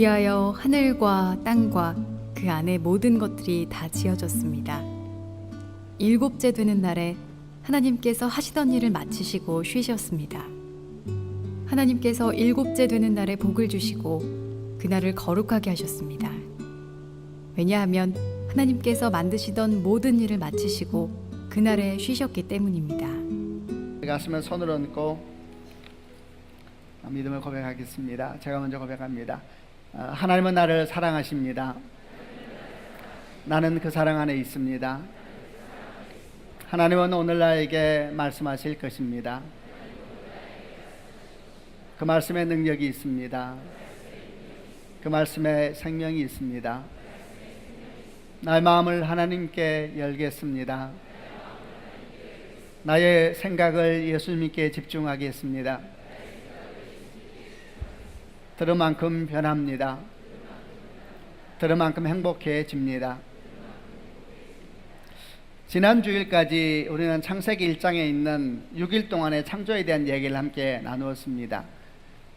그리하여 하늘과 땅과 그 안에 모든 것들이 다 지어졌습니다. 일곱째 되는 날에 하나님께서 하시던 일을 마치시고 쉬셨습니다. 하나님께서 일곱째 되는 날에 복을 주시고 그날을 거룩하게 하셨습니다. 왜냐하면 하나님께서 만드시던 모든 일을 마치시고 그날에 쉬셨기 때문입니다. 가슴에 손을 얹고 믿음을 고백하겠습니다. 제가 먼저 고백합니다. 하나님은 나를 사랑하십니다. 나는 그 사랑 안에 있습니다. 하나님은 오늘 나에게 말씀하실 것입니다. 그 말씀에 능력이 있습니다. 그 말씀에 생명이 있습니다. 나의 마음을 하나님께 열겠습니다. 나의 생각을 예수님께 집중하겠습니다. 들은 만큼 변합니다. 들은 만큼 행복해집니다. 지난 주일까지 우리는 창세기 1장에 있는 6일 동안의 창조에 대한 얘기를 함께 나누었습니다.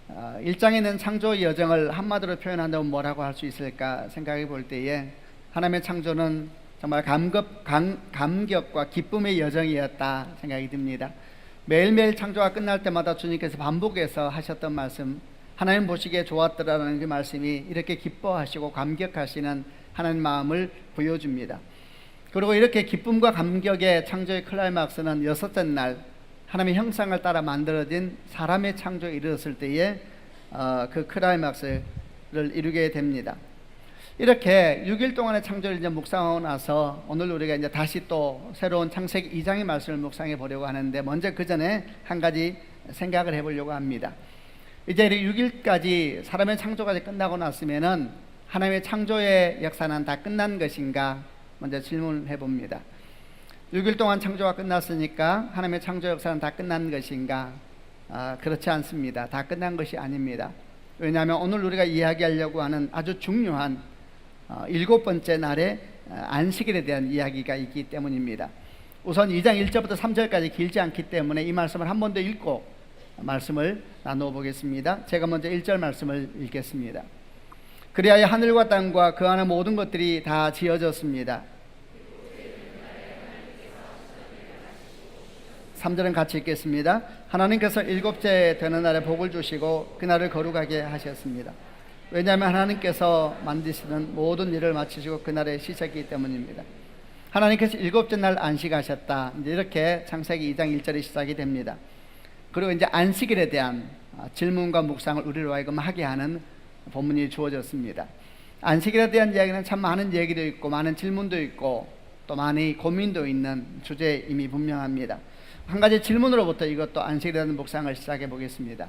1장에 있는 창조 여정을 한마디로 표현한다면 뭐라고 할 수 있을까 생각해 볼 때에 하나님의 창조는 정말 감격과 기쁨의 여정이었다 생각이 듭니다. 매일매일 창조가 끝날 때마다 주님께서 반복해서 하셨던 말씀, 하나님 보시기에 좋았더라는 그 말씀이 이렇게 기뻐하시고 감격하시는 하나님 마음을 보여줍니다. 그리고 이렇게 기쁨과 감격의 창조의 클라이막스는 여섯째 날 하나님의 형상을 따라 만들어진 사람의 창조에 이르렀을 때에 그 클라이막스를 이루게 됩니다. 이렇게 6일 동안의 창조를 이제 묵상하고 나서 오늘 우리가 이제 다시 또 새로운 창세기 2장의 말씀을 묵상해 보려고 하는데, 먼저 그 전에 한 가지 생각을 해보려고 합니다. 이제 6일까지 사람의 창조가 끝나고 났으면은 하나님의 창조의 역사는 다 끝난 것인가 먼저 질문을 해봅니다. 6일 동안 창조가 끝났으니까 하나님의 창조 역사는 다 끝난 것인가? 그렇지 않습니다. 다 끝난 것이 아닙니다. 왜냐하면 오늘 우리가 이야기하려고 하는 아주 중요한 7번째 날의 안식일에 대한 이야기가 있기 때문입니다. 우선 2장 1절부터 3절까지 길지 않기 때문에 이 말씀을 한 번 더 읽고 말씀을 나누어 보겠습니다. 제가 먼저 1절 말씀을 읽겠습니다. 그리하여 하늘과 땅과 그 안에 모든 것들이 다 지어졌습니다. 3절은 같이 읽겠습니다. 하나님께서 일곱째 되는 날에 복을 주시고 그날을 거룩하게 하셨습니다. 왜냐하면 하나님께서 만드시는 모든 일을 마치시고 그날에 쉬셨기 때문입니다. 하나님께서 일곱째 날 안식하셨다. 이제 이렇게 창세기 2장 1절이 시작이 됩니다. 그리고 이제 안식일에 대한 질문과 묵상을 우리로 하여금 하게 하는 본문이 주어졌습니다. 안식일에 대한 이야기는 참 많은 얘기도 있고 많은 질문도 있고 또 많이 고민도 있는 주제임이 분명합니다. 한 가지 질문으로부터 이것도 안식일에 대한 묵상을 시작해 보겠습니다.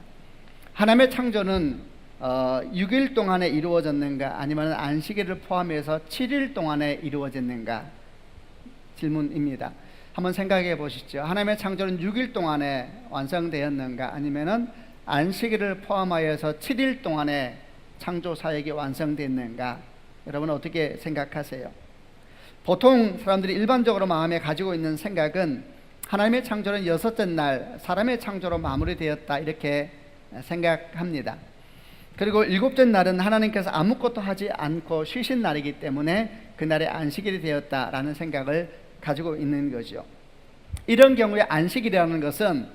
하나님의 창조는 6일 동안에 이루어졌는가, 아니면 안식일을 포함해서 7일 동안에 이루어졌는가 질문입니다. 한번 생각해 보시죠. 하나님의 창조는 6일 동안에 완성되었는가, 아니면은 안식일을 포함하여서 7일 동안에 창조 사역이 완성됐는가? 여러분 어떻게 생각하세요? 보통 사람들이 일반적으로 마음에 가지고 있는 생각은 하나님의 창조는 여섯째 날 사람의 창조로 마무리되었다 이렇게 생각합니다. 그리고 일곱째 날은 하나님께서 아무것도 하지 않고 쉬신 날이기 때문에 그날의 안식일이 되었다라는 생각을 가지고 있는 거죠. 이런 경우에 안식일이라는 것은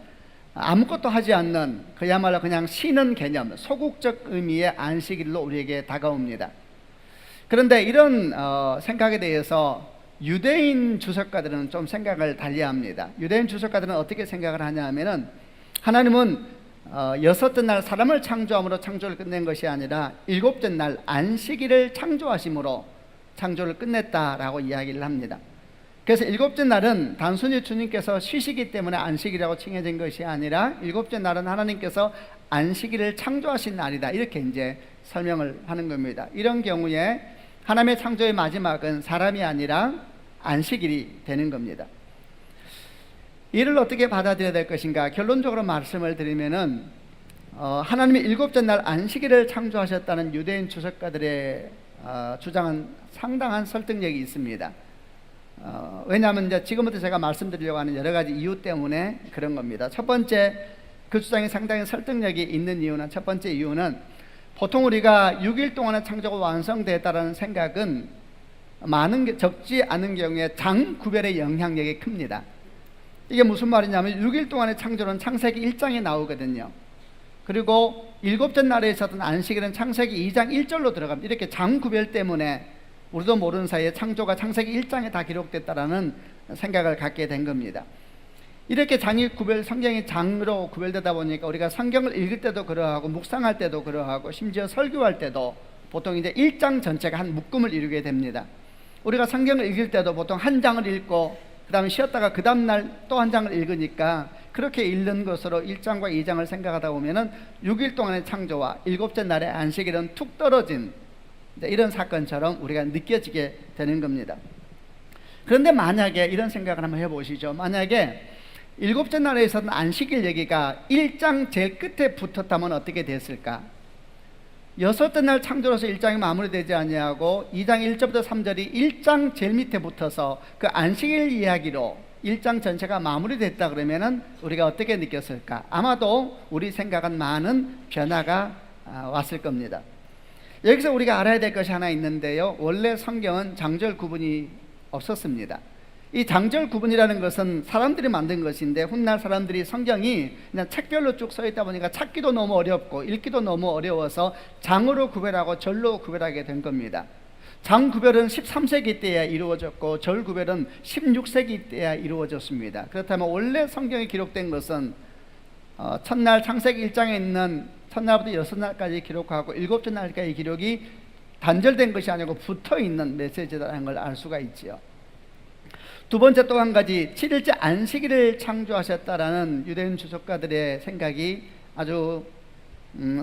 아무것도 하지 않는, 그야말로 그냥 쉬는 개념, 소극적 의미의 안식일로 우리에게 다가옵니다. 그런데 이런 생각에 대해서 유대인 주석가들은 좀 생각을 달리합니다. 유대인 주석가들은 어떻게 생각을 하냐 하면은, 하나님은 여섯째 날 사람을 창조함으로 창조를 끝낸 것이 아니라 일곱째 날 안식일을 창조하심으로 창조를 끝냈다라고 이야기를 합니다. 그래서 일곱째 날은 단순히 주님께서 쉬시기 때문에 안식이라고 칭해진 것이 아니라 일곱째 날은 하나님께서 안식일을 창조하신 날이다, 이렇게 이제 설명을 하는 겁니다. 이런 경우에 하나님의 창조의 마지막은 사람이 아니라 안식일이 되는 겁니다. 이를 어떻게 받아들여야 될 것인가? 결론적으로 말씀을 드리면은 하나님이 일곱째 날 안식일을 창조하셨다는 유대인 주석가들의 주장은 상당한 설득력이 있습니다. 왜냐하면 이제 지금부터 제가 말씀드리려고 하는 여러 가지 이유 때문에 그런 겁니다. 첫 번째, 그 주장이 상당히 설득력이 있는 이유는, 첫 번째 이유는 보통 우리가 6일 동안의 창조가 완성됐다는 생각은 적지 않은 경우에 장 구별의 영향력이 큽니다. 이게 무슨 말이냐면 6일 동안의 창조는 창세기 1장에 나오거든요. 그리고 일곱째 날에 있었던 안식일은 창세기 2장 1절로 들어갑니다. 이렇게 장 구별 때문에 우리도 모르는 사이에 창조가 창세기 1장에 다 기록됐다라는 생각을 갖게 된 겁니다. 이렇게 장이 성경이 장으로 구별되다 보니까 우리가 성경을 읽을 때도 그러하고 묵상할 때도 그러하고 심지어 설교할 때도 보통 이제 1장 전체가 한 묶음을 이루게 됩니다. 우리가 성경을 읽을 때도 보통 한 장을 읽고 그 다음에 쉬었다가 그 다음날 또 한 장을 읽으니까 그렇게 읽는 것으로 1장과 2장을 생각하다 보면은 6일 동안의 창조와 일곱째 날의 안식일은 툭 떨어진 이런 사건처럼 우리가 느껴지게 되는 겁니다. 그런데 만약에 이런 생각을 한번 해보시죠. 만약에 일곱째 날에 있었던 안식일 얘기가 1장 제일 끝에 붙었다면 어떻게 됐을까? 여섯째 날 창조로서 1장이 마무리되지 아니하고 2장 1절부터 3절이 1장 제일 밑에 붙어서 그 안식일 이야기로 1장 전체가 마무리됐다 그러면은 우리가 어떻게 느꼈을까? 아마도 우리 생각은 많은 변화가 왔을 겁니다. 여기서 우리가 알아야 될 것이 하나 있는데요. 원래 성경은 장절 구분이 없었습니다. 이 장절 구분이라는 것은 사람들이 만든 것인데 훗날 사람들이 성경이 그냥 책별로 쭉 써 있다 보니까 찾기도 너무 어렵고 읽기도 너무 어려워서 장으로 구별하고 절로 구별하게 된 겁니다. 장 구별은 13세기 때야 이루어졌고 절 구별은 16세기 때야 이루어졌습니다. 그렇다면 원래 성경에 기록된 것은 첫날 창세기 1장에 있는 첫날부터 여섯날까지 기록하고 일곱째 날까지 기록이 단절된 것이 아니고 붙어있는 메시지라는 걸 알 수가 있지요. 두 번째 또 한 가지 7일째 안식일을 창조하셨다라는 유대인 주석가들의 생각이 아주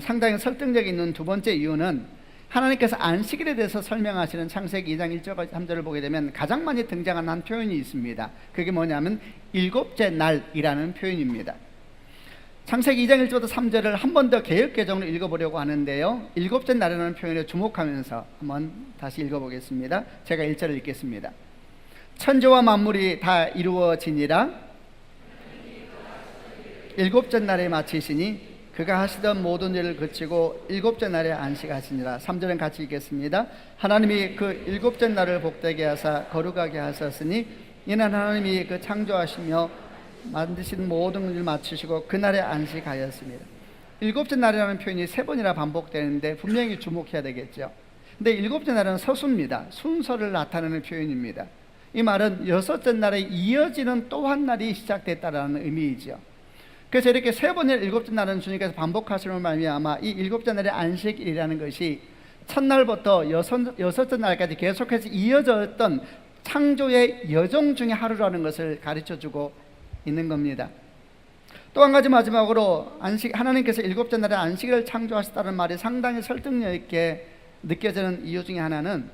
상당히 설득력 있는 두 번째 이유는 하나님께서 안식일에 대해서 설명하시는 창세기 2장 1절과 3절을 보게 되면 가장 많이 등장하는 한 표현이 있습니다. 그게 뭐냐면 일곱째 날이라는 표현입니다. 창세기 2장 1절부터 3절을 한 번 더 개역개정으로 읽어보려고 하는데요. 일곱째 날이라는 표현에 주목하면서 한번 다시 읽어보겠습니다. 제가 1절을 읽겠습니다. 천지와 만물이 다 이루어지니라 일곱째 날에 마치시니 그가 하시던 모든 일을 그치고 일곱째 날에 안식하시니라. 3절은 같이 읽겠습니다. 하나님이 그 일곱째 날을 복되게 하사 거룩하게 하셨으니 이는 하나님이 그 창조하시며 만드신 모든 일을 마치시고 그날에 안식하였습니다. 일곱째 날이라는 표현이 세 번이나 반복되는데 분명히 주목해야 되겠죠. 근데 일곱째 날은 서수입니다. 순서를 나타내는 표현입니다. 이 말은 여섯째 날에 이어지는 또 한 날이 시작됐다라는 의미이죠. 그래서 이렇게 세 번의 일곱째 날은 주님께서 반복하시는 말미암아 이 일곱째 날의 안식일이라는 것이 첫날부터 여섯째 날까지 계속해서 이어졌던 창조의 여정 중의 하루라는 것을 가르쳐주고 있는 겁니다. 또 한 가지 마지막으로 하나님께서 일곱째 날에 안식일을 창조하셨다는 말이 상당히 설득력 있게 느껴지는 이유 중에 하나는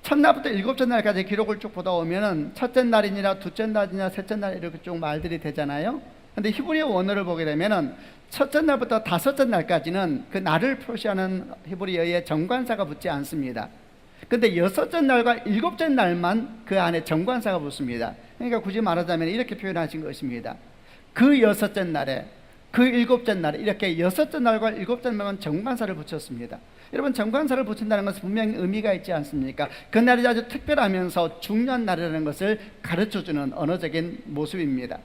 첫날부터 일곱째 날까지 기록을 쭉 보다 보면은 첫째 날이니라 둘째 날이니라 셋째 날 이렇게 쭉 말들이 되잖아요. 근데 히브리어 원어를 보게 되면은 첫째 날부터 다섯째 날까지는 그 날을 표시하는 히브리어에 정관사가 붙지 않습니다. 근데 여섯째 날과 일곱째 날만 그 안에 정관사가 붙습니다. 그러니까 굳이 말하자면 이렇게 표현하신 것입니다. 그 여섯째 날에 그 일곱째 날에 이렇게 여섯째 날과 일곱째 날만 정관사를 붙였습니다. 여러분 정관사를 붙인다는 것은 분명히 의미가 있지 않습니까? 그날이 아주 특별하면서 중요한 날이라는 것을 가르쳐주는 언어적인 모습입니다.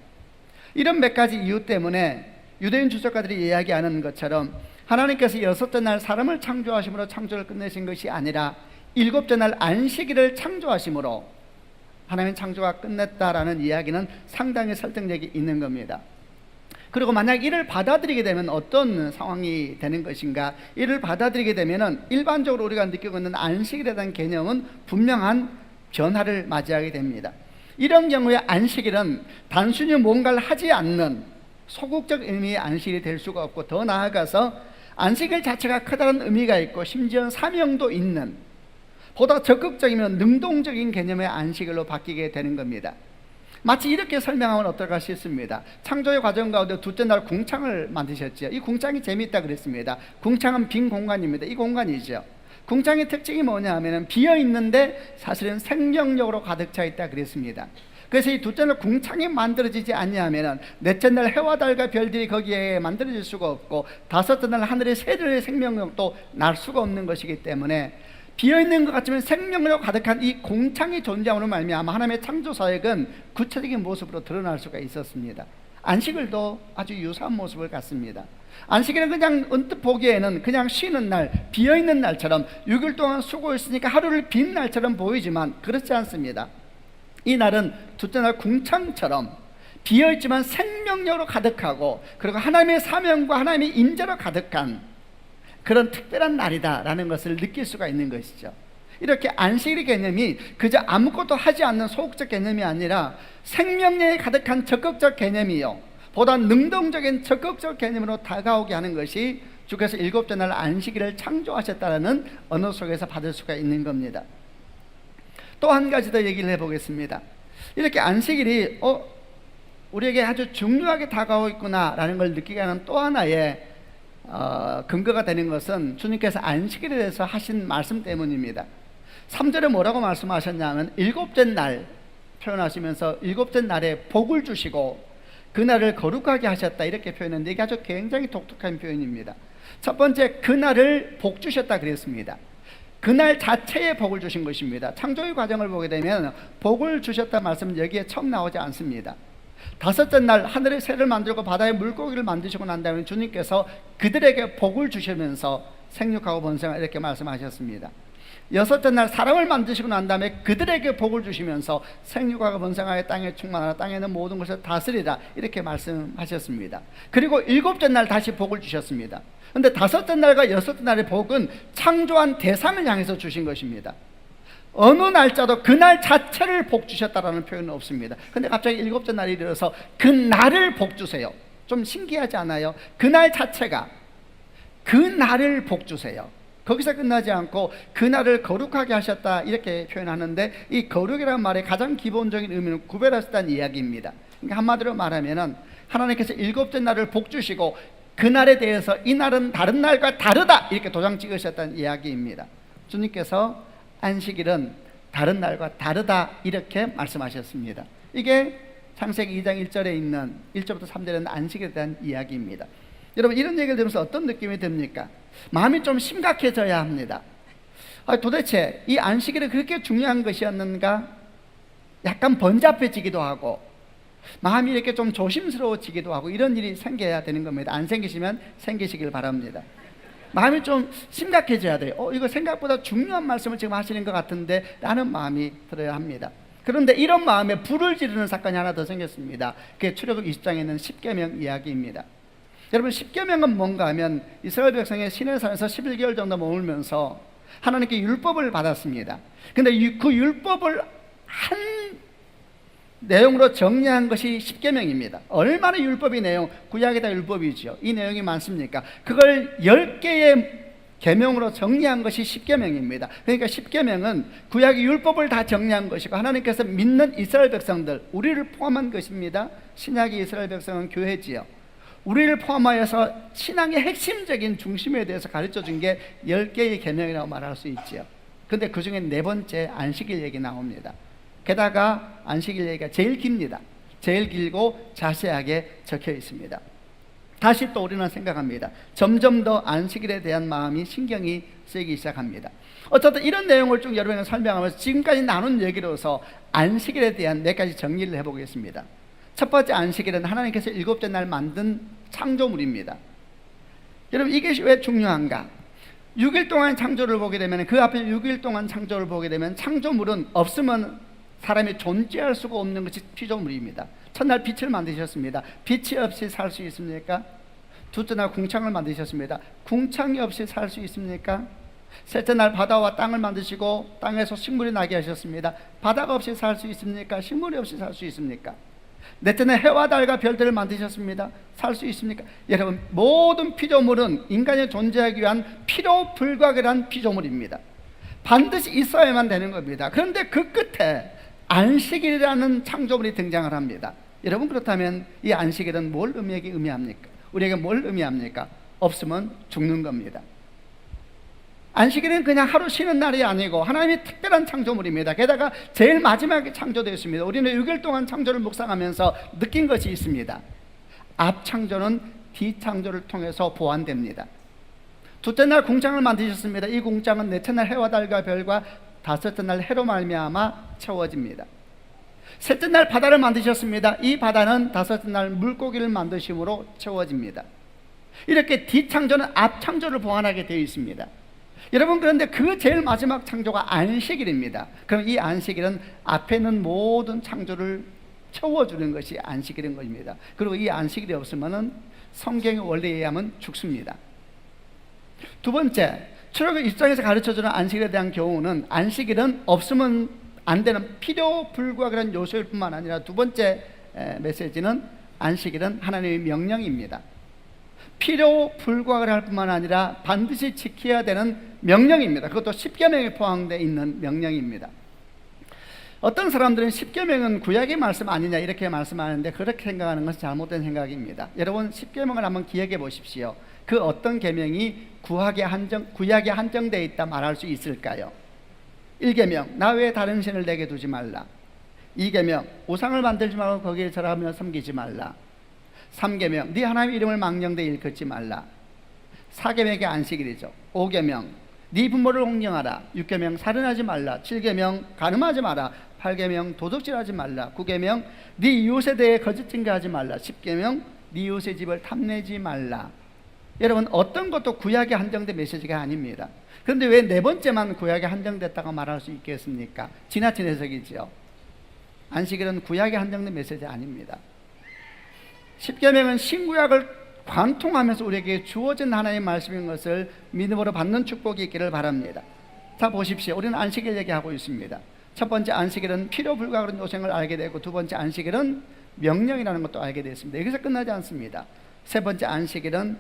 이런 몇 가지 이유 때문에 유대인 주석가들이 이야기하는 것처럼 하나님께서 여섯째 날 사람을 창조하심으로 창조를 끝내신 것이 아니라 일곱째 날 안식일을 창조하심으로 하나님의 창조가 끝냈다라는 이야기는 상당히 설득력이 있는 겁니다. 그리고 만약 이를 받아들이게 되면 어떤 상황이 되는 것인가? 이를 받아들이게 되면은 일반적으로 우리가 느끼고 있는 안식일에 대한 개념은 분명한 변화를 맞이하게 됩니다. 이런 경우에 안식일은 단순히 뭔가를 하지 않는 소극적 의미의 안식일이 될 수가 없고 더 나아가서 안식일 자체가 커다란 의미가 있고 심지어 사명도 있는 보다 적극적이면 능동적인 개념의 안식일로 바뀌게 되는 겁니다. 마치 이렇게 설명하면 어떨까 싶습니다. 창조의 과정 가운데 둘째 날 궁창을 만드셨죠. 이 궁창이 재미있다 그랬습니다. 궁창은 빈 공간입니다. 이 공간이죠. 궁창의 특징이 뭐냐 하면 비어 있는데 사실은 생명력으로 가득 차 있다 그랬습니다. 그래서 이 둘째 날 궁창이 만들어지지 아니하면은 넷째 날 해와 달과 별들이 거기에 만들어질 수가 없고 다섯째 날 하늘의 새들의 생명력도 날 수가 없는 것이기 때문에 비어있는 것 같지만 생명력으로 가득한 이 공창이 존재함으로 말미암아 하나님의 창조 사역은 구체적인 모습으로 드러날 수가 있었습니다. 안식일도 아주 유사한 모습을 갖습니다. 안식일은 그냥 언뜻 보기에는 그냥 쉬는 날, 비어있는 날처럼 6일 동안 수고했으니까 하루를 빈 날처럼 보이지만 그렇지 않습니다. 이 날은 둘째 날 궁창처럼 비어있지만 생명력으로 가득하고 그리고 하나님의 사명과 하나님의 임재로 가득한 그런 특별한 날이다라는 것을 느낄 수가 있는 것이죠. 이렇게 안식일의 개념이 그저 아무것도 하지 않는 소극적 개념이 아니라 생명력이 가득한 적극적 개념이요, 보다 능동적인 적극적 개념으로 다가오게 하는 것이 주께서 일곱째 날 안식일을 창조하셨다는 언어 속에서 받을 수가 있는 겁니다. 또 한 가지 더 얘기를 해보겠습니다. 이렇게 안식일이 우리에게 아주 중요하게 다가오고 있구나라는 걸 느끼게 하는 또 하나의 근거가 되는 것은 주님께서 안식일에 대해서 하신 말씀 때문입니다. 3절에 뭐라고 말씀하셨냐면 일곱째 날 표현하시면서 일곱째 날에 복을 주시고 그날을 거룩하게 하셨다 이렇게 표현했는데 이게 아주 굉장히 독특한 표현입니다. 첫 번째, 그날을 복 주셨다 그랬습니다. 그날 자체에 복을 주신 것입니다. 창조의 과정을 보게 되면 복을 주셨다 말씀은 여기에 처음 나오지 않습니다. 다섯째 날 하늘의 새를 만들고 바다의 물고기를 만드시고 난 다음에 주님께서 그들에게 복을 주시면서 생육하고 번성하라 이렇게 말씀하셨습니다. 여섯째 날 사람을 만드시고 난 다음에 그들에게 복을 주시면서 생육하고 번성하여 땅에 충만하라, 땅에 있는 모든 것을 다스리라 이렇게 말씀하셨습니다. 그리고 일곱째 날 다시 복을 주셨습니다. 그런데 다섯째 날과 여섯째 날의 복은 창조한 대상을 향해서 주신 것입니다. 어느 날짜도 그날 자체를 복 주셨다라는 표현은 없습니다. 근데 갑자기 일곱째 날이 이르러서 그 날을 복 주세요. 좀 신기하지 않아요? 그날 자체가 그 날을 복 주세요. 거기서 끝나지 않고 그날을 거룩하게 하셨다 이렇게 표현하는데 이 거룩이라는 말의 가장 기본적인 의미는 구별하셨다는 이야기입니다. 그러니까 한마디로 말하면은 하나님께서 일곱째 날을 복 주시고 그날에 대해서 이 날은 다른 날과 다르다 이렇게 도장 찍으셨다는 이야기입니다. 주님께서 안식일은 다른 날과 다르다 이렇게 말씀하셨습니다. 이게 창세기 2장 1절에 있는 1절부터 3절에는 안식일에 대한 이야기입니다. 여러분 이런 얘기를 들으면서 어떤 느낌이 듭니까? 마음이 좀 심각해져야 합니다. 도대체 이 안식일이 그렇게 중요한 것이었는가? 약간 번잡해지기도 하고 마음이 이렇게 좀 조심스러워지기도 하고 이런 일이 생겨야 되는 겁니다. 안 생기시면 생기시길 바랍니다. 마음이 좀 심각해져야 돼요. 이거 생각보다 중요한 말씀을 지금 하시는 것 같은데 라는 마음이 들어야 합니다. 그런데 이런 마음에 불을 지르는 사건이 하나 더 생겼습니다. 그게 출애굽 20장에 있는 십계명 이야기입니다. 여러분 십계명은 뭔가 하면 이스라엘 백성의 시내산에서 11개월 정도 머물면서 하나님께 율법을 받았습니다. 근데 그 율법을 한 내용으로 정리한 것이 십계명입니다. 얼마나 율법의 내용, 구약이 다 율법이죠. 이 내용이 많습니까? 그걸 10개의 계명으로 정리한 것이 십계명입니다. 그러니까 십계명은 구약의 율법을 다 정리한 것이고 하나님께서 믿는 이스라엘 백성들, 우리를 포함한 것입니다. 신약의 이스라엘 백성은 교회지요. 우리를 포함하여서 신앙의 핵심적인 중심에 대해서 가르쳐준 게 10개의 계명이라고 말할 수 있죠. 근데 그 중에 네 번째 안식일 얘기 나옵니다. 게다가 안식일 얘기가 제일 깁니다. 제일 길고 자세하게 적혀 있습니다. 다시 또 우리는 생각합니다. 점점 더 안식일에 대한 마음이 신경이 쓰이기 시작합니다. 어쨌든 이런 내용을 쭉 여러분에게 설명하면서 지금까지 나눈 얘기로서 안식일에 대한 네 가지 정리를 해보겠습니다. 첫 번째 안식일은 하나님께서 일곱째 날 만든 창조물입니다. 여러분 이것이 왜 중요한가? 6일 동안 창조를 보게 되면 그 앞에 6일 동안 창조를 보게 되면 창조물은 없으면 사람이 존재할 수가 없는 것이 피조물입니다. 첫날 빛을 만드셨습니다. 빛이 없이 살 수 있습니까? 둘째 날 궁창을 만드셨습니다. 궁창이 없이 살 수 있습니까? 셋째 날 바다와 땅을 만드시고 땅에서 식물이 나게 하셨습니다. 바다가 없이 살 수 있습니까? 식물이 없이 살 수 있습니까? 넷째 날 해와 달과 별들을 만드셨습니다. 살 수 있습니까? 여러분 모든 피조물은 인간이 존재하기 위한 필요 불가결한 피조물입니다. 반드시 있어야만 되는 겁니다. 그런데 그 끝에 안식일이라는 창조물이 등장을 합니다. 여러분 그렇다면 이 안식일은 뭘 의미합니까? 우리에게 뭘 의미합니까? 없으면 죽는 겁니다. 안식일은 그냥 하루 쉬는 날이 아니고 하나님이 특별한 창조물입니다. 게다가 제일 마지막에 창조되었습니다. 우리는 6일 동안 창조를 묵상하면서 느낀 것이 있습니다. 앞 창조는 뒤 창조를 통해서 보완됩니다. 둘째 날 궁창을 만드셨습니다. 이 궁창은 넷째 날 해와 달과 별과 다섯째 날 해로 말미암아 채워집니다. 셋째 날 바다를 만드셨습니다. 이 바다는 다섯째 날 물고기를 만드심으로 채워집니다. 이렇게 뒤창조는 앞창조를 보완하게 되어 있습니다. 여러분, 그런데 그 제일 마지막 창조가 안식일입니다. 그럼 이 안식일은 앞에 있는 모든 창조를 채워주는 것이 안식일인 것입니다. 그리고 이 안식일이 없으면 성경의 원리에 의하면 죽습니다. 두 번째, 출애굽 1장에서 가르쳐주는 안식일에 대한 교훈은 안식일은 없으면 안 되는 필요 불가결한 요소일 뿐만 아니라 두 번째 메시지는 안식일은 하나님의 명령입니다. 필요 불가결할 뿐만 아니라 반드시 지켜야 되는 명령입니다. 그것도 십계명에 포함되어 있는 명령입니다. 어떤 사람들은 십계명은 구약의 말씀 아니냐 이렇게 말씀하는데 그렇게 생각하는 것은 잘못된 생각입니다. 여러분, 십계명을 한번 기억해 보십시오. 그 어떤 계명이 구약에 한정되어 있다 말할 수 있을까요? 1계명, 나 외에 다른 신을 내게 두지 말라. 2계명, 우상을 만들지 말고 거기에 절하며 섬기지 말라. 3계명, 네 하나님의 이름을 망령되이 일컫지 말라. 4계명이 안식일이죠. 5계명, 네 부모를 공경하라. 6계명, 살인하지 말라. 7계명, 간음하지 마라. 8계명, 도둑질하지 말라. 9계명, 네 이웃에 대해 거짓 증거하지 말라. 10계명, 네 이웃의 집을 탐내지 말라. 여러분, 어떤 것도 구약에 한정된 메시지가 아닙니다. 그런데 왜 네 번째만 구약에 한정됐다고 말할 수 있겠습니까? 지나친 해석이죠. 안식일은 구약에 한정된 메시지 아닙니다. 십계명은 신구약을 관통하면서 우리에게 주어진 하나님의 말씀인 것을 믿음으로 받는 축복이 있기를 바랍니다. 자, 보십시오. 우리는 안식일 얘기하고 있습니다. 첫 번째 안식일은 필요 불가결한 요생을 알게 되고, 두 번째 안식일은 명령이라는 것도 알게 됐습니다. 여기서 끝나지 않습니다. 세 번째 안식일은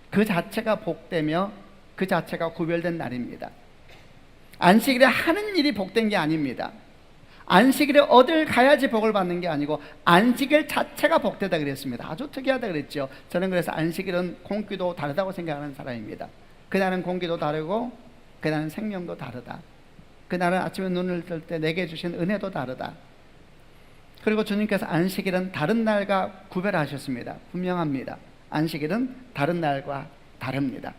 그 자체가 복되며 그 자체가 구별된 날입니다. 안식일에 하는 일이 복된 게 아닙니다. 안식일에 어딜 가야지 복을 받는 게 아니고 안식일 자체가 복되다 그랬습니다. 아주 특이하다 그랬죠. 저는 그래서 안식일은 공기도 다르다고 생각하는 사람입니다. 그날은 공기도 다르고 그날은 생명도 다르다. 그날은 아침에 눈을 뜰 때 내게 주신 은혜도 다르다. 그리고 주님께서 안식일은 다른 날과 구별하셨습니다. 분명합니다. 안식일은 다른 날과 다릅니다.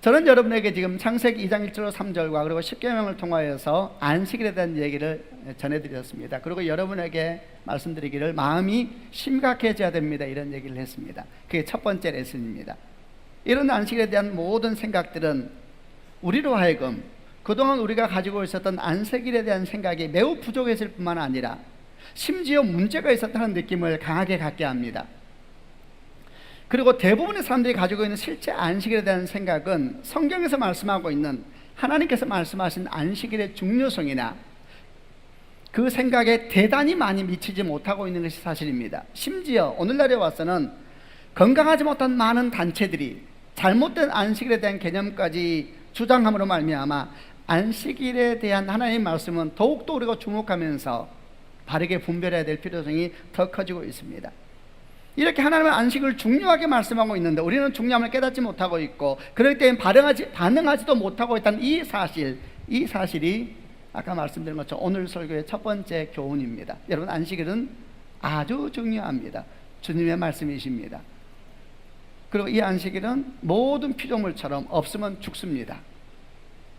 저는 여러분에게 지금 창세기 2장 1절 3절과 그리고 십계명을 통하여서 안식일에 대한 얘기를 전해드렸습니다. 그리고 여러분에게 말씀드리기를 마음이 심각해져야 됩니다, 이런 얘기를 했습니다. 그게 첫 번째 레슨입니다. 이런 안식일에 대한 모든 생각들은 우리로 하여금 그동안 우리가 가지고 있었던 안식일에 대한 생각이 매우 부족했을 뿐만 아니라 심지어 문제가 있었다는 느낌을 강하게 갖게 합니다. 그리고 대부분의 사람들이 가지고 있는 실제 안식일에 대한 생각은 성경에서 말씀하고 있는 하나님께서 말씀하신 안식일의 중요성이나 그 생각에 대단히 많이 미치지 못하고 있는 것이 사실입니다. 심지어 오늘날에 와서는 건강하지 못한 많은 단체들이 잘못된 안식일에 대한 개념까지 주장함으로 말미암아 안식일에 대한 하나님의 말씀은 더욱더 우리가 주목하면서 바르게 분별해야 될 필요성이 더 커지고 있습니다. 이렇게 하나님은 안식을 중요하게 말씀하고 있는데 우리는 중요함을 깨닫지 못하고 있고, 그럴 때엔 반응하지도 못하고 있다는 이 사실이 아까 말씀드린 것처럼 오늘 설교의 첫 번째 교훈입니다. 여러분, 안식일은 아주 중요합니다. 주님의 말씀이십니다. 그리고 이 안식일은 모든 피조물처럼 없으면 죽습니다.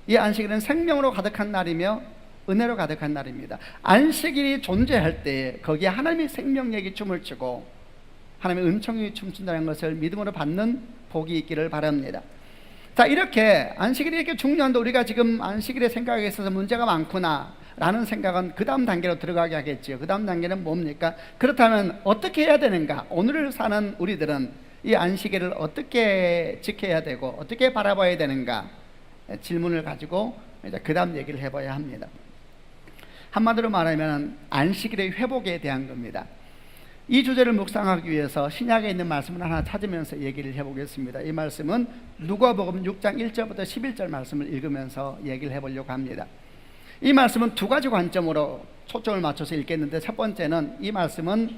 이 안식일은 생명으로 가득한 날이며 은혜로 가득한 날입니다. 안식일이 존재할 때에 거기에 하나님의 생명력이 춤을 추고 하나님의 은총이 춤춘다는 것을 믿음으로 받는 복이 있기를 바랍니다. 자, 이렇게 안식일이 이렇게 중요한데 우리가 지금 안식일의 생각에 있어서 문제가 많구나 라는 생각은 그 다음 단계로 들어가게 하겠죠. 그 다음 단계는 뭡니까? 그렇다면 어떻게 해야 되는가? 오늘을 사는 우리들은 이 안식일을 어떻게 지켜야 되고 어떻게 바라봐야 되는가? 질문을 가지고 이제 그 다음 얘기를 해봐야 합니다. 한마디로 말하면 안식일의 회복에 대한 겁니다. 이 주제를 묵상하기 위해서 신약에 있는 말씀을 하나 찾으면서 얘기를 해보겠습니다. 이 말씀은 누가복음 6장 1절부터 11절 말씀을 읽으면서 얘기를 해보려고 합니다. 이 말씀은 두 가지 관점으로 초점을 맞춰서 읽겠는데, 첫 번째는 이 말씀은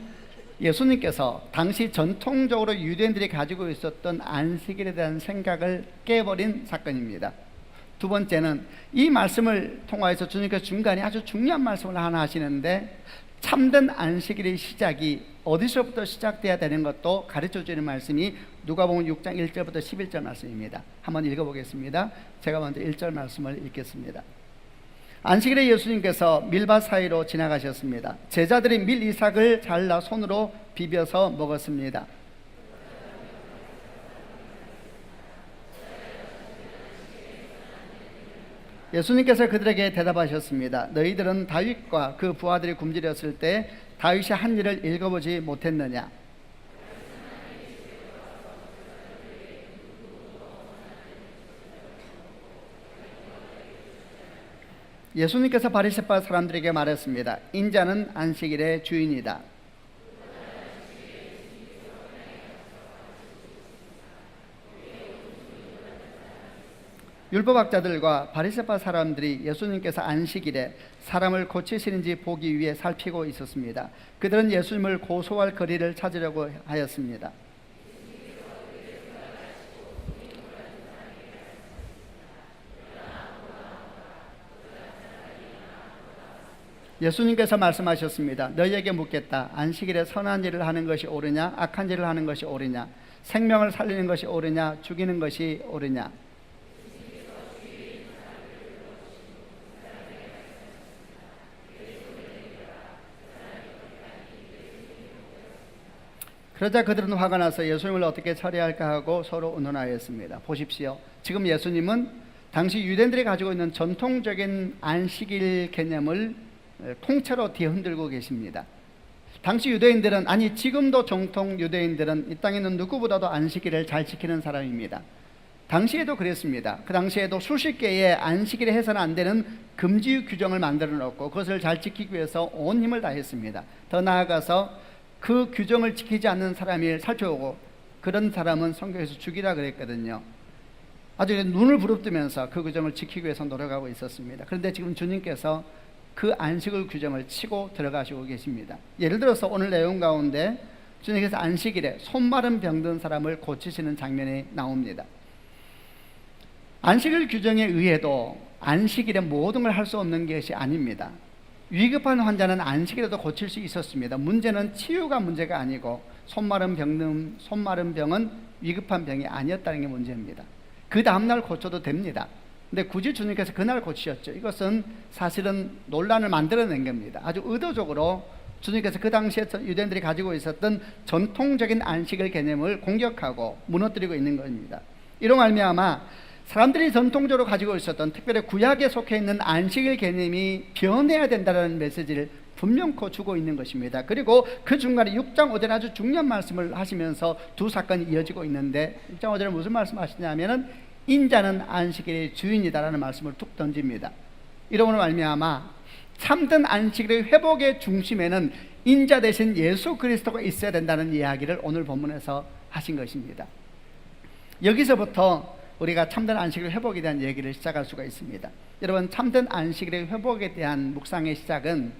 예수님께서 당시 전통적으로 유대인들이 가지고 있었던 안식일에 대한 생각을 깨버린 사건입니다. 두 번째는 이 말씀을 통하여서 주님께서 중간에 아주 중요한 말씀을 하나 하시는데, 참된 안식일의 시작이 어디서부터 시작돼야 되는 것도 가르쳐주는 말씀이 누가복음 6장 1절부터 11절 말씀입니다. 한번 읽어보겠습니다. 제가 먼저 1절 말씀을 읽겠습니다. 안식일에 예수님께서 밀밭 사이로 지나가셨습니다. 제자들이 밀 이삭을 잘라 손으로 비벼서 먹었습니다. 예수님께서 그들에게 대답하셨습니다. 너희들은 다윗과 그 부하들이 굶주렸을 때 다윗이 한 일을 읽어보지 못했느냐? 예수님께서 바리새파 사람들에게 말했습니다. 인자는 안식일의 주인이다. 율법학자들과 바리새파 사람들이 예수님께서 안식일에 사람을 고치시는지 보기 위해 살피고 있었습니다. 그들은 예수님을 고소할 거리를 찾으려고 하였습니다. 예수님께서 말씀하셨습니다. 너희에게 묻겠다. 안식일에 선한 일을 하는 것이 옳으냐, 악한 일을 하는 것이 옳으냐, 생명을 살리는 것이 옳으냐, 죽이는 것이 옳으냐? 그러자 그들은 화가 나서 예수님을 어떻게 처리할까 하고 서로 의논하였습니다. 보십시오. 지금 예수님은 당시 유대인들이 가지고 있는 전통적인 안식일 개념을 통째로 뒤흔들고 계십니다. 당시 유대인들은, 아니 지금도 정통 유대인들은 이 땅에 있는 누구보다도 안식일을 잘 지키는 사람입니다. 당시에도 그랬습니다. 그 당시에도 수십 개의 안식일에 해서는 안 되는 금지 규정을 만들어 놓고 그것을 잘 지키기 위해서 온 힘을 다했습니다. 더 나아가서 그 규정을 지키지 않는 사람을 살펴보고 그런 사람은 성경에서 죽이라 그랬거든요. 아주 눈을 부릅뜨면서 그 규정을 지키기 위해서 노력하고 있었습니다. 그런데 지금 주님께서 그 안식일 규정을 치고 들어가시고 계십니다. 예를 들어서 오늘 내용 가운데 주님께서 안식일에 손 마른 병든 사람을 고치시는 장면이 나옵니다. 안식일 규정에 의해도 안식일에 모든 걸 할 수 없는 것이 아닙니다. 위급한 환자는 안식일에도 고칠 수 있었습니다. 문제는 치유가 문제가 아니고 손 마른 병은 위급한 병이 아니었다는 게 문제입니다. 그 다음날 고쳐도 됩니다. 근데 굳이 주님께서 그날 고치셨죠. 이것은 사실은 논란을 만들어낸 겁니다. 아주 의도적으로 주님께서 그 당시에 유대인들이 가지고 있었던 전통적인 안식일 개념을 공격하고 무너뜨리고 있는 겁니다. 이로 말미암아 사람들이 전통적으로 가지고 있었던, 특별히 구약에 속해 있는 안식일 개념이 변해야 된다는 메시지를 분명코 주고 있는 것입니다. 그리고 그 중간에 6장 5절에 아주 중요한 말씀을 하시면서 두 사건이 이어지고 있는데, 6장 5절에 무슨 말씀하시냐면은 인자는 안식일의 주인이다라는 말씀을 툭 던집니다. 이러므로 말미암아 참된 안식일의 회복의 중심에는 인자 대신 예수 그리스도가 있어야 된다는 이야기를 오늘 본문에서 하신 것입니다. 여기서부터 우리가 참된 안식일 회복에 대한 얘기를 시작할 수가 있습니다. 여러분, 참된 안식일의 회복에 대한 묵상의 시작은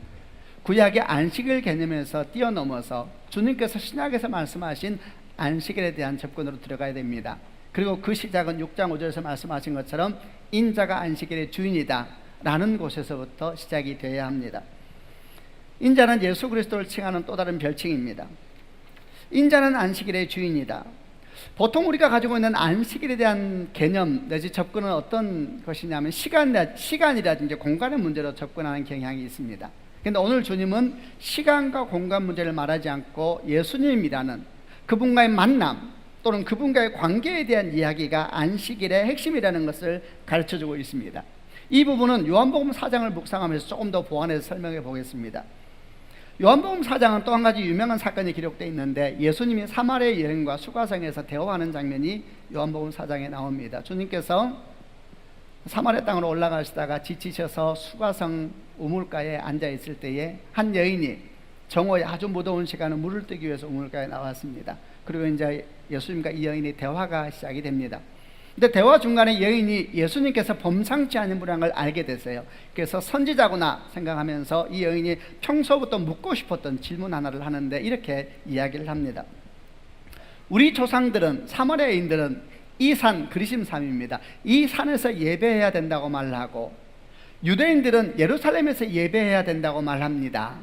구약의 안식일 개념에서 뛰어넘어서 주님께서 신약에서 말씀하신 안식일에 대한 접근으로 들어가야 됩니다. 그리고 그 시작은 6장 5절에서 말씀하신 것처럼 인자가 안식일의 주인이다 라는 곳에서부터 시작이 되어야 합니다. 인자는 예수 그리스도를 칭하는 또 다른 별칭입니다. 인자는 안식일의 주인이다. 보통 우리가 가지고 있는 안식일에 대한 개념 내지 접근은 어떤 것이냐면 시간이라든지 공간의 문제로 접근하는 경향이 있습니다. 그런데 오늘 주님은 시간과 공간 문제를 말하지 않고 예수님이라는 그분과의 만남 또는 그분과의 관계에 대한 이야기가 안식일의 핵심이라는 것을 가르쳐주고 있습니다. 이 부분은 요한복음 4장을 묵상하면서 조금 더 보완해서 설명해 보겠습니다. 요한복음 4장은 또 한 가지 유명한 사건이 기록되어 있는데, 예수님이 사마리아 여인과 수가성에서 대화하는 장면이 요한복음 4장에 나옵니다. 주님께서 사마리아 땅으로 올라가시다가 지치셔서 수가성 우물가에 앉아 있을 때에 한 여인이 정오에 아주 무더운 시간에 물을 뜨기 위해서 우물가에 나왔습니다. 그리고 이제 예수님과 이 여인의 대화가 시작이 됩니다. 근데 대화 중간에 여인이 예수님께서 범상치 않은 분이라는 걸 알게 됐어요. 그래서 선지자구나 생각하면서 이 여인이 평소부터 묻고 싶었던 질문 하나를 하는데 이렇게 이야기를 합니다. 우리 조상들은, 사마리아인들은 이 산, 그리심 산입니다. 이 산에서 예배해야 된다고 말하고, 유대인들은 예루살렘에서 예배해야 된다고 말합니다.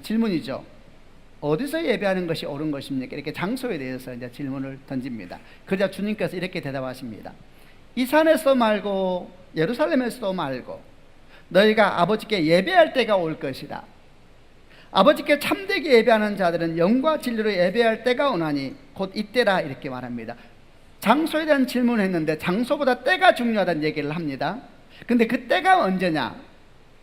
질문이죠. 어디서 예배하는 것이 옳은 것입니까? 이렇게 장소에 대해서 이제 질문을 던집니다. 그러자 주님께서 이렇게 대답하십니다. 이 산에서 말고 예루살렘에서도 말고 너희가 아버지께 예배할 때가 올 것이다. 아버지께 참되게 예배하는 자들은 영과 진리로 예배할 때가 오나니 곧 이때라 이렇게 말합니다. 장소에 대한 질문을 했는데 장소보다 때가 중요하다는 얘기를 합니다. 근데 그 때가 언제냐?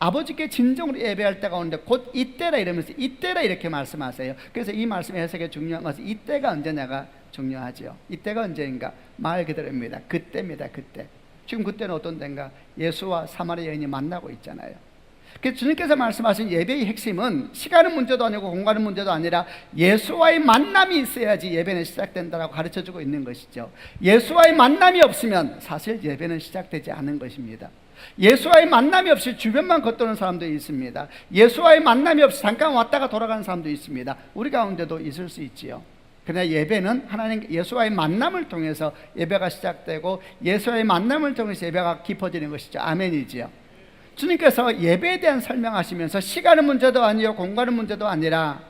아버지께 진정으로 예배할 때가 오는데 곧 이때라 이러면서 이때라 이렇게 말씀하세요. 그래서 이 말씀의 해석에 중요한 것은 이때가 언제냐가 중요하죠. 이때가 언제인가? 말 그대로입니다. 그때입니다. 그때. 지금 그때는 어떤 때인가? 예수와 사마리아 여인이 만나고 있잖아요. 그래서 주님께서 말씀하신 예배의 핵심은 시간은 문제도 아니고 공간은 문제도 아니라 예수와의 만남이 있어야지 예배는 시작된다라고 가르쳐주고 있는 것이죠. 예수와의 만남이 없으면 사실 예배는 시작되지 않은 것입니다. 예수와의 만남이 없이 주변만 걷도는 사람도 있습니다. 예수와의 만남이 없이 잠깐 왔다가 돌아가는 사람도 있습니다. 우리 가운데도 있을 수 있지요. 그러나 예배는 하나님 예수와의 만남을 통해서 예배가 시작되고 예수와의 만남을 통해서 예배가 깊어지는 것이죠. 아멘이지요. 주님께서 예배에 대한 설명하시면서 시간은 문제도 아니요 공간은 문제도 아니라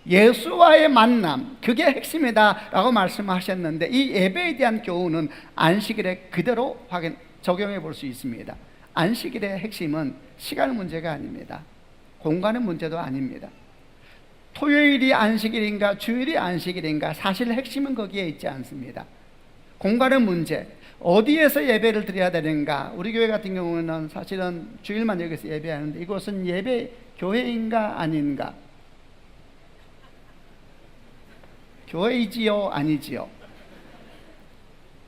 예수와의 만남, 그게 핵심이다 라고 말씀하셨는데, 이 예배에 대한 교훈은 안식일에 그대로 적용해 볼 수 있습니다. 안식일의 핵심은 시간은 문제가 아닙니다. 공간은 문제도 아닙니다. 토요일이 안식일인가 주일이 안식일인가 사실 핵심은 거기에 있지 않습니다. 공간은 문제, 어디에서 예배를 드려야 되는가. 우리 교회 같은 경우는 사실은 주일만 여기서 예배하는데 이곳은 예배 교회인가 아닌가? 교회이지요 아니지요?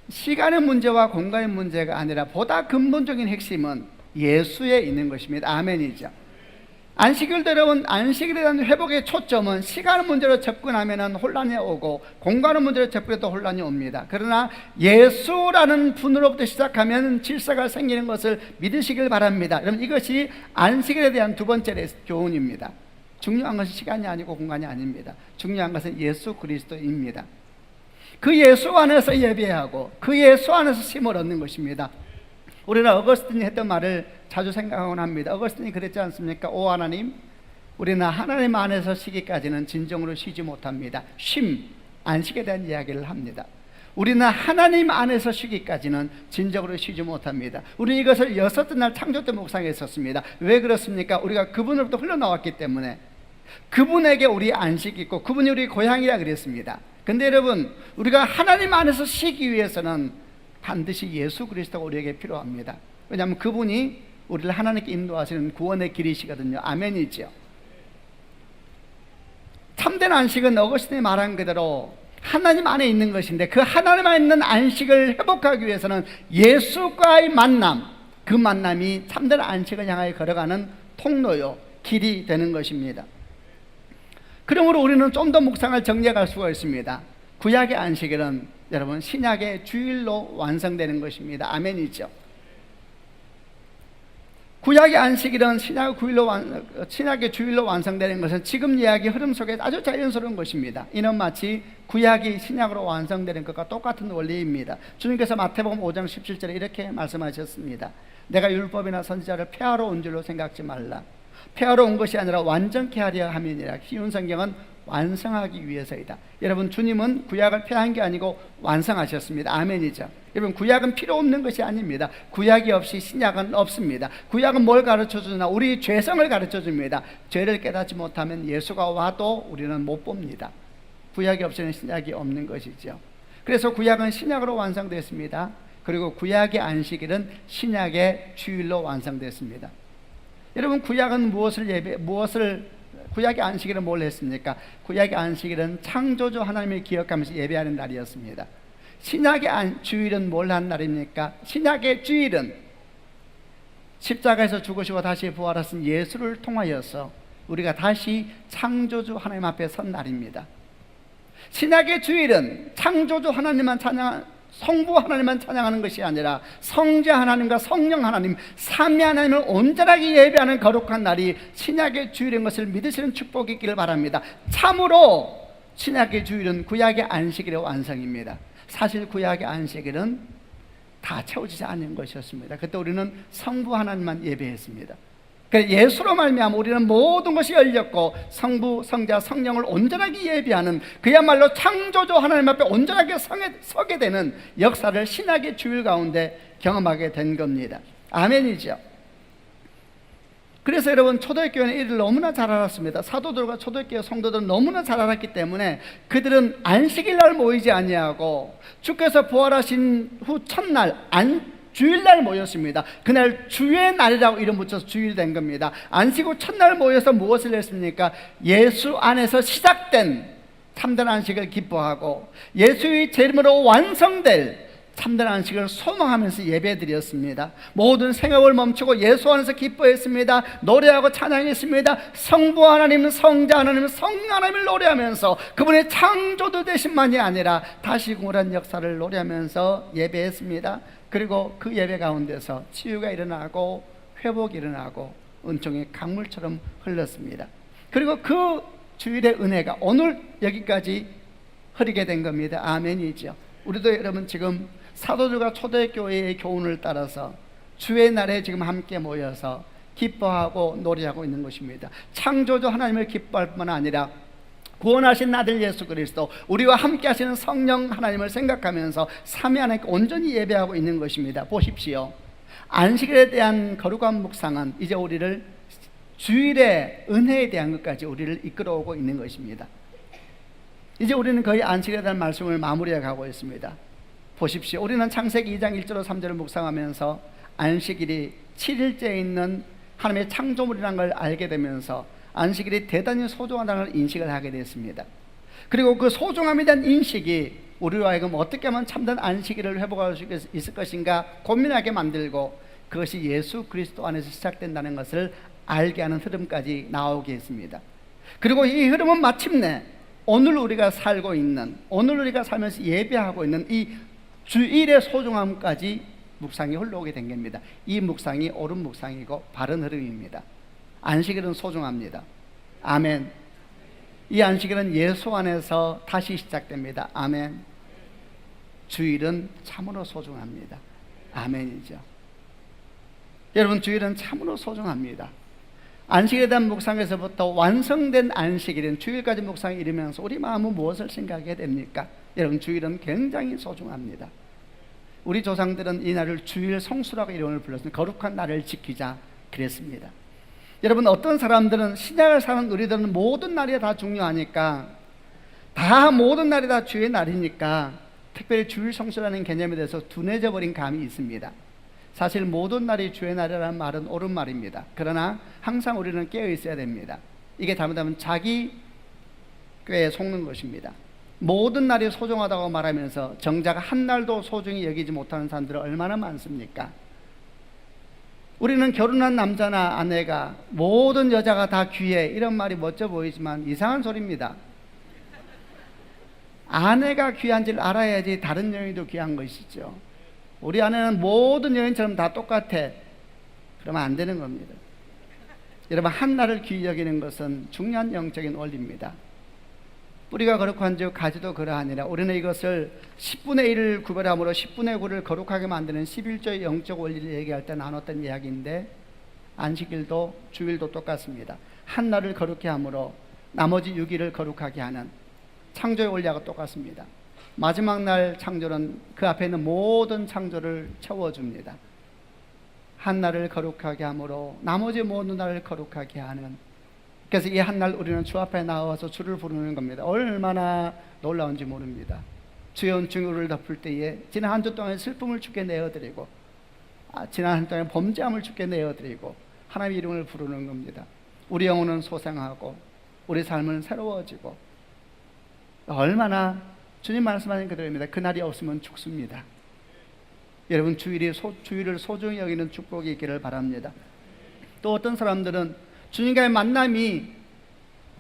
시간의 문제와 공간의 문제가 아니라 보다 근본적인 핵심은 예수에 있는 것입니다. 아멘이죠. 안식일에 대한 회복의 초점은 시간의 문제로 접근하면 혼란이 오고 공간의 문제로 접근해도 혼란이 옵니다. 그러나 예수라는 분으로부터 시작하면 질서가 생기는 것을 믿으시길 바랍니다. 여러분, 이것이 안식일에 대한 두 번째 교훈입니다. 중요한 것은 시간이 아니고 공간이 아닙니다. 중요한 것은 예수 그리스도입니다. 그 예수 안에서 예배하고 그 예수 안에서 쉼을 얻는 것입니다. 우리는 어거스틴이 했던 말을 자주 생각하곤 합니다. 어거스틴이 그랬지 않습니까? 오 하나님, 우리는 하나님 안에서 쉬기까지는 진정으로 쉬지 못합니다. 쉼, 안식에 대한 이야기를 합니다. 우리는 하나님 안에서 쉬기까지는 진정으로 쉬지 못합니다. 우리는 이것을 여섯째 날 창조 때 묵상했었습니다. 왜 그렇습니까? 우리가 그분으로부터 흘러나왔기 때문에 그분에게 우리 안식이 있고 그분이 우리 고향이라 그랬습니다. 근데 여러분, 우리가 하나님 안에서 쉬기 위해서는 반드시 예수 그리스도가 우리에게 필요합니다. 왜냐하면 그분이 우리를 하나님께 인도하시는 구원의 길이시거든요. 아멘이죠. 참된 안식은 어거스틴이 말한 그대로 하나님 안에 있는 것인데, 그 하나님 안에 있는 안식을 회복하기 위해서는 예수과의 만남, 그 만남이 참된 안식을 향하여 걸어가는 통로요, 길이 되는 것입니다. 그러므로 우리는 좀 더 묵상을 정리해 갈 수가 있습니다. 구약의 안식일은 여러분 신약의 주일로 완성되는 것입니다. 아멘이죠. 구약의 안식일은 신약의 주일로 완성되는 것은 지금 이야기 흐름 속에 아주 자연스러운 것입니다. 이는 마치 구약이 신약으로 완성되는 것과 똑같은 원리입니다. 주님께서 마태복음 5장 17절에 이렇게 말씀하셨습니다. 내가 율법이나 선지자를 폐하러 온 줄로 생각지 말라. 폐하러 온 것이 아니라 완전케 하려 함이니라. 쉬운 성경은 완성하기 위해서이다. 여러분, 주님은 구약을 폐한 게 아니고 완성하셨습니다. 아멘이죠. 여러분, 구약은 필요 없는 것이 아닙니다. 구약이 없이 신약은 없습니다. 구약은 뭘 가르쳐주나? 우리 죄성을 가르쳐줍니다. 죄를 깨닫지 못하면 예수가 와도 우리는 못 봅니다. 구약이 없이는 신약이 없는 것이죠. 그래서 구약은 신약으로 완성됐습니다. 그리고 구약의 안식일은 신약의 주일로 완성됐습니다. 여러분, 구약은 구약의 안식일은 뭘 했습니까? 구약의 안식일은 창조주 하나님을 기억하면서 예배하는 날이었습니다. 신약의 주일은 뭘 한 날입니까? 신약의 주일은 십자가에서 죽으시고 다시 부활하신 예수를 통하여서 우리가 다시 창조주 하나님 앞에 선 날입니다. 신약의 주일은 창조주 하나님만 성부 하나님만 찬양하는 것이 아니라 성자 하나님과 성령 하나님, 삼위 하나님을 온전하게 예배하는 거룩한 날이 신약의 주일인 것을 믿으시는 축복이 있기를 바랍니다. 참으로 신약의 주일은 구약의 안식일의 완성입니다. 사실 구약의 안식일은 다 채워지지 않는 것이었습니다. 그때 우리는 성부 하나님만 예배했습니다. 예수로 말미암아 우리는 모든 것이 열렸고 성부, 성자, 성령을 온전하게 예배하는 그야말로 창조주 하나님 앞에 온전하게 서게 되는 역사를 신약의 주일 가운데 경험하게 된 겁니다. 아멘이죠. 그래서 여러분, 초대교회는 이를 너무나 잘 알았습니다. 사도들과 초대교회 성도들은 너무나 잘 알았기 때문에 그들은 안식일 날 모이지 아니하고 주께서 부활하신 후 첫날 주일날 모였습니다. 그날 주의 날이라고 이름 붙여서 주일 된 겁니다. 안식 후 첫날 모여서 무엇을 했습니까? 예수 안에서 시작된 참된 안식을 기뻐하고 예수의 제름으로 완성될 참된 안식을 소망하면서 예배드렸습니다. 모든 생업을 멈추고 예수 안에서 기뻐했습니다. 노래하고 찬양했습니다. 성부 하나님, 성자 하나님, 성령 하나님을 노래하면서 그분의 창조도 되신만이 아니라 다시 공헌한 역사를 노래하면서 예배했습니다. 그리고 그 예배 가운데서 치유가 일어나고 회복이 일어나고 은총이 강물처럼 흘렀습니다. 그리고 그 주일의 은혜가 오늘 여기까지 흐르게 된 겁니다. 아멘이죠. 우리도 여러분 지금 사도들과 초대교회의 교훈을 따라서 주의 날에 지금 함께 모여서 기뻐하고 노래하고 있는 것입니다. 창조주 하나님을 기뻐할 뿐만 아니라 구원하신 아들 예수 그리스도, 우리와 함께 하시는 성령 하나님을 생각하면서 삼위 하나님께 온전히 예배하고 있는 것입니다. 보십시오. 안식일에 대한 거룩한 묵상은 이제 우리를 주일의 은혜에 대한 것까지 우리를 이끌어오고 있는 것입니다. 이제 우리는 거의 안식일에 대한 말씀을 마무리해 가고 있습니다. 보십시오. 우리는 창세기 2장 1절로 3절을 묵상하면서 안식일이 7일째에 있는 하나님의 창조물이라는 걸 알게 되면서 안식일이 대단히 소중하다는 걸 인식을 하게 됐습니다. 그리고 그 소중함에 대한 인식이 우리로 하여금 어떻게 하면 참된 안식일을 회복할 수 있을 것인가 고민하게 만들고, 그것이 예수 그리스도 안에서 시작된다는 것을 알게 하는 흐름까지 나오게 했습니다. 그리고 이 흐름은 마침내 오늘 우리가 살고 있는, 오늘 우리가 살면서 예배하고 있는 이 주일의 소중함까지 묵상이 흘러오게 된 겁니다. 이 묵상이 옳은 묵상이고 바른 흐름입니다. 안식일은 소중합니다. 아멘. 이 안식일은 예수 안에서 다시 시작됩니다. 아멘. 주일은 참으로 소중합니다. 아멘이죠. 여러분, 주일은 참으로 소중합니다. 안식일에 대한 묵상에서부터 완성된 안식일인 주일까지 묵상에 이르면서 우리 마음은 무엇을 생각하게 됩니까? 여러분, 주일은 굉장히 소중합니다. 우리 조상들은 이 날을 주일 성수라고 이름을 불렀습니다. 거룩한 날을 지키자 그랬습니다. 여러분, 어떤 사람들은 신약을 사는 우리들은 모든 날이 다 중요하니까, 다 모든 날이 다 주의 날이니까 특별히 주일 성수라는 개념에 대해서 둔해져 버린 감이 있습니다. 사실 모든 날이 주의 날이라는 말은 옳은 말입니다. 그러나 항상 우리는 깨어 있어야 됩니다. 이게 잘못하면 자기 꾀에 속는 것입니다. 모든 날이 소중하다고 말하면서 정작 한 날도 소중히 여기지 못하는 사람들은 얼마나 많습니까? 우리는 결혼한 남자나 아내가 모든 여자가 다 귀해, 이런 말이 멋져 보이지만 이상한 소리입니다. 아내가 귀한지를 알아야지 다른 여인도 귀한 것이죠. 우리 아내는 모든 여인처럼 다 똑같아, 그러면 안 되는 겁니다. 여러분, 한 날을 귀히 여기는 것은 중요한 영적인 원리입니다. 뿌리가 거룩한 즉 가지도 그러하니라. 우리는 이것을 10분의 1을 구별함으로 10분의 9를 거룩하게 만드는 11조의 영적 원리를 얘기할 때 나눴던 이야기인데, 안식일도 주일도 똑같습니다. 한 날을 거룩히 함으로 나머지 6일을 거룩하게 하는 창조의 원리하고 똑같습니다. 마지막 날 창조는 그 앞에 있는 모든 창조를 채워줍니다. 한 날을 거룩하게 함으로 나머지 모든 날을 거룩하게 하는, 그래서 이 한 날 우리는 주 앞에 나와서 주를 부르는 겁니다. 얼마나 놀라운지 모릅니다. 주의 은총이 우리를 덮을 때에 지난 한 주 동안 슬픔을 주께 내어드리고, 지난 한 주 동안 범죄함을 주께 내어드리고 하나님의 이름을 부르는 겁니다. 우리 영혼은 소생하고 우리 삶은 새로워지고, 얼마나 주님 말씀하신 그대로입니다. 그날이 없으면 죽습니다. 여러분, 주일을 소중히 여기는 축복이 있기를 바랍니다. 또 어떤 사람들은 주님과의 만남이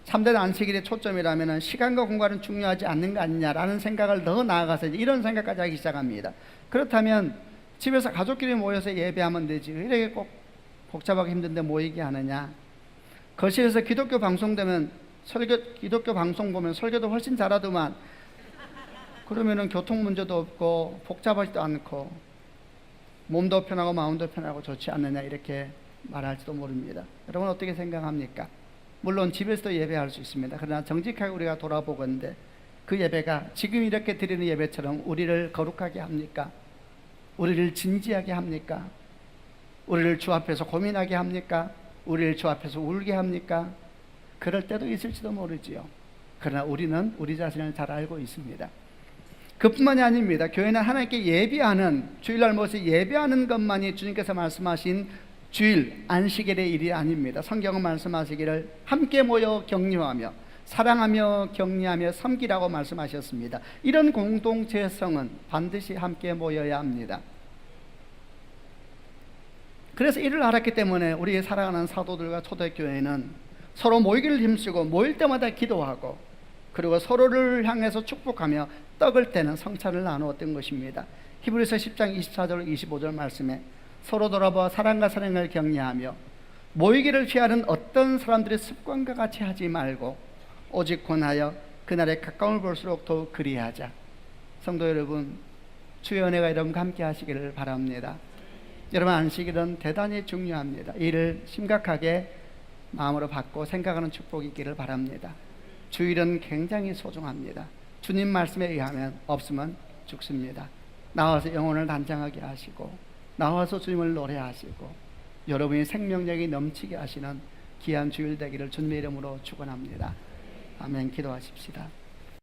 참된 안식일의 초점이라면 시간과 공간은 중요하지 않는 거 아니냐라는 생각을 더 나아가서 이런 생각까지 하기 시작합니다. 그렇다면 집에서 가족끼리 모여서 예배하면 되지 왜 이렇게 꼭 복잡하고 힘든데 모이게 하느냐. 거실에서 기독교 방송 되면 기독교 방송 보면 설교도 훨씬 잘하더만 그러면은 교통 문제도 없고 복잡하지도 않고 몸도 편하고 마음도 편하고 좋지 않느냐 이렇게 말할지도 모릅니다. 여러분 어떻게 생각합니까? 물론 집에서도 예배할 수 있습니다. 그러나 정직하게 우리가 돌아보건대 그 예배가 지금 이렇게 드리는 예배처럼 우리를 거룩하게 합니까? 우리를 진지하게 합니까? 우리를 주 앞에서 고민하게 합니까? 우리를 주 앞에서 울게 합니까? 그럴 때도 있을지도 모르지요. 그러나 우리는 우리 자신을 잘 알고 있습니다. 그뿐만이 아닙니다. 교회는 하나님께 예배하는, 주일날 모여서 예배하는 것만이 주님께서 말씀하신 주일 안식일의 일이 아닙니다. 성경은 말씀하시기를 함께 모여 격려하며 사랑하며 격려하며 섬기라고 말씀하셨습니다. 이런 공동체성은 반드시 함께 모여야 합니다. 그래서 이를 알았기 때문에 우리의 사랑하는 사도들과 초대교회는 서로 모이기를 힘쓰고 모일 때마다 기도하고 그리고 서로를 향해서 축복하며 떡을 떼는 성찬을 나누었던 것입니다. 히브리서 10장 24절 25절 말씀에 서로 돌아보아 사랑과 사랑을 격려하며 모이기를 피하는 어떤 사람들의 습관과 같이 하지 말고 오직 권하여 그날의 가까움을 볼수록 더욱 그리하자. 성도 여러분, 주의 은혜가 여러분과 함께 하시기를 바랍니다. 여러분 안식일은 대단히 중요합니다. 이를 심각하게 마음으로 받고 생각하는 축복이 있기를 바랍니다. 주일은 굉장히 소중합니다. 주님 말씀에 의하면 없으면 죽습니다. 나와서 영혼을 단장하게 하시고 나와서 주님을 노래하시고 여러분이 생명력이 넘치게 하시는 귀한 주일 되기를 주님의 이름으로 축원합니다. 아멘. 기도하십시다.